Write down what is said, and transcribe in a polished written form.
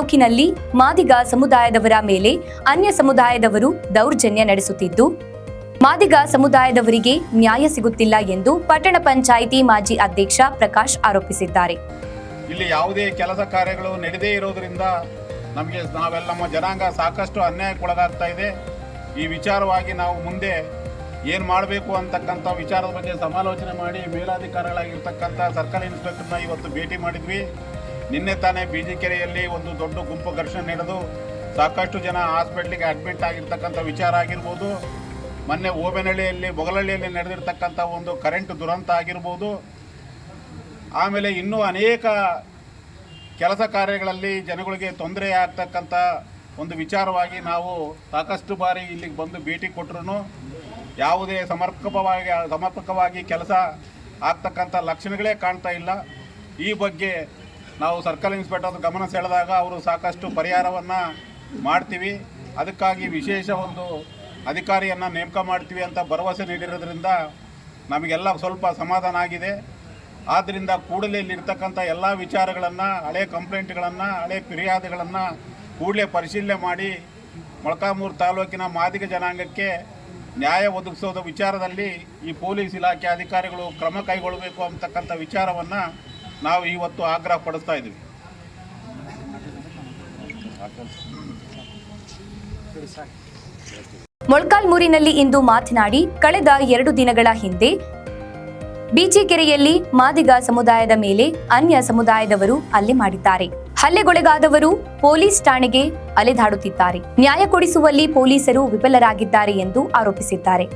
ತಾಲೂಕಿನಲ್ಲಿ ಮಾದಿಗ ಸಮುದಾಯದವರ ಮೇಲೆ ಅನ್ಯ ಸಮುದಾಯದವರು ದೌರ್ಜನ್ಯ ನಡೆಸುತ್ತಿದ್ದು, ಮಾದಿಗ ಸಮುದಾಯದವರಿಗೆ ನ್ಯಾಯ ಸಿಗುತ್ತಿಲ್ಲ ಎಂದು ಪಟ್ಟಣ ಪಂಚಾಯಿತಿ ಮಾಜಿ ಅಧ್ಯಕ್ಷ ಪ್ರಕಾಶ್ ಆರೋಪಿಸಿದ್ದಾರೆ. ಇಲ್ಲಿ ಯಾವುದೇ ಕೆಲಸ ಕಾರ್ಯಗಳು ನಡೆದೇ ಇರೋದ್ರಿಂದ ನಮ್ಮ ಜನಾಂಗ ಸಾಕಷ್ಟು ಅನ್ಯಾಯಕ್ಕೊಳಗಾಗ್ತಾ ಇದೆ. ಈ ವಿಚಾರವಾಗಿ ನಾವು ಮುಂದೆ ಏನು ಮಾಡಬೇಕು ಅಂತಕ್ಕಂಥ ವಿಚಾರದ ಬಗ್ಗೆ ಸಮಾಲೋಚನೆ ಮಾಡಿ ಮೇಲಾಧಿಕಾರಿಗಳಾಗಿರ್ತಕ್ಕಂಥ ಸರ್ಕಲ್ ಇನ್ಸ್ಪೆಕ್ಟರ್ನ ಇವತ್ತು ಭೇಟಿ ಮಾಡಿದ್ವಿ. ನಿನ್ನೆ ತಾನೇ ಬಿಜಿಕೆರೆಯಲ್ಲಿ ಒಂದು ದೊಡ್ಡ ಗುಂಪು ಘರ್ಷಣೆ ನಡೆದು ಸಾಕಷ್ಟು ಜನ ಹಾಸ್ಪಿಟ್ಲಿಗೆ ಅಡ್ಮಿಟ್ ಆಗಿರ್ತಕ್ಕಂಥ ವಿಚಾರ ಆಗಿರ್ಬೋದು. ಮೊನ್ನೆ ಓಬೆನಹಳ್ಳಿಯಲ್ಲಿ ಬೊಗಲಹಳ್ಳಿಯಲ್ಲಿ ನಡೆದಿರ್ತಕ್ಕಂಥ ಒಂದು ಕರೆಂಟ್ ದುರಂತ ಆಗಿರ್ಬೋದು. ಆಮೇಲೆ ಇನ್ನೂ ಅನೇಕ ಕೆಲಸ ಕಾರ್ಯಗಳಲ್ಲಿ ಜನಗಳಿಗೆ ತೊಂದರೆ ಆಗ್ತಕ್ಕಂಥ ಒಂದು ವಿಚಾರವಾಗಿ ನಾವು ಸಾಕಷ್ಟು ಬಾರಿ ಇಲ್ಲಿಗೆ ಬಂದು ಭೇಟಿ ಕೊಟ್ಟರು ಯಾವುದೇ ಸಮರ್ಪಕವಾಗಿ ಕೆಲಸ ಆಗ್ತಕ್ಕಂಥ ಲಕ್ಷಣಗಳೇ ಕಾಣ್ತಾ ಇಲ್ಲ. ಈ ಬಗ್ಗೆ ನಾವು ಸರ್ಕಲ್ ಇನ್ಸ್ಪೆಕ್ಟರ್ ಗಮನ ಸೆಳೆದಾಗ ಅವರು ಸಾಕಷ್ಟು ಪರಿಹಾರವನ್ನು ಮಾಡ್ತೀವಿ, ಅದಕ್ಕಾಗಿ ವಿಶೇಷ ಒಂದು ಅಧಿಕಾರಿಯನ್ನು ನೇಮಕ ಮಾಡ್ತೀವಿ ಅಂತ ಭರವಸೆ ನೀಡಿರೋದ್ರಿಂದ ನಮಗೆಲ್ಲ ಸ್ವಲ್ಪ ಸಮಾಧಾನ ಆಗಿದೆ. ಆದ್ದರಿಂದ ಕೂಡಲೇ ಇಲ್ಲಿರ್ತಕ್ಕಂಥ ಎಲ್ಲ ವಿಚಾರಗಳನ್ನು, ಹಳೆ ಕಂಪ್ಲೇಂಟ್ಗಳನ್ನು, ಹಳೆ ಫಿರ್ಯಾದಿಗಳನ್ನು ಕೂಡಲೇ ಪರಿಶೀಲನೆ ಮಾಡಿ ಮೊಳಕಾಲ್ಮೂರು ತಾಲೂಕಿನ ಮಾದಿಗ ಜನಾಂಗಕ್ಕೆ ನ್ಯಾಯ ಒದಗಿಸೋದ ವಿಚಾರದಲ್ಲಿ ಈ ಪೊಲೀಸ್ ಇಲಾಖೆ ಅಧಿಕಾರಿಗಳು ಕ್ರಮ ಕೈಗೊಳ್ಳಬೇಕು ಅಂತಕ್ಕಂಥ ವಿಚಾರವನ್ನು ನಾವು ಇವತ್ತು ಆಗ್ರಹ ಪಡಿಸ್ತಾ ಇದ್ದೀವಿ. ಮೊಳಕಾಲ್ಮೂರಿನಲ್ಲಿ ಇಂದು ಮಾತನಾಡಿ, ಕಳೆದ 2 ದಿನಗಳ ಹಿಂದೆ ಬಿಜಿಕೆರೆಯಲ್ಲಿ ಮಾದಿಗ ಸಮುದಾಯದ ಮೇಲೆ ಅನ್ಯ ಸಮುದಾಯದವರು ಹಲ್ಲೆ ಮಾಡಿದ್ದಾರೆ. ಹಲ್ಲೆಗೊಳಗಾದವರು ಪೊಲೀಸ್ ಠಾಣೆಗೆ ಅಲೆದಾಡುತ್ತಿದ್ದಾರೆ. ನ್ಯಾಯ ಕೊಡಿಸುವಲ್ಲಿ ಪೊಲೀಸರು ವಿಫಲರಾಗಿದ್ದಾರೆ ಎಂದು ಆರೋಪಿಸಿದ್ದಾರೆ.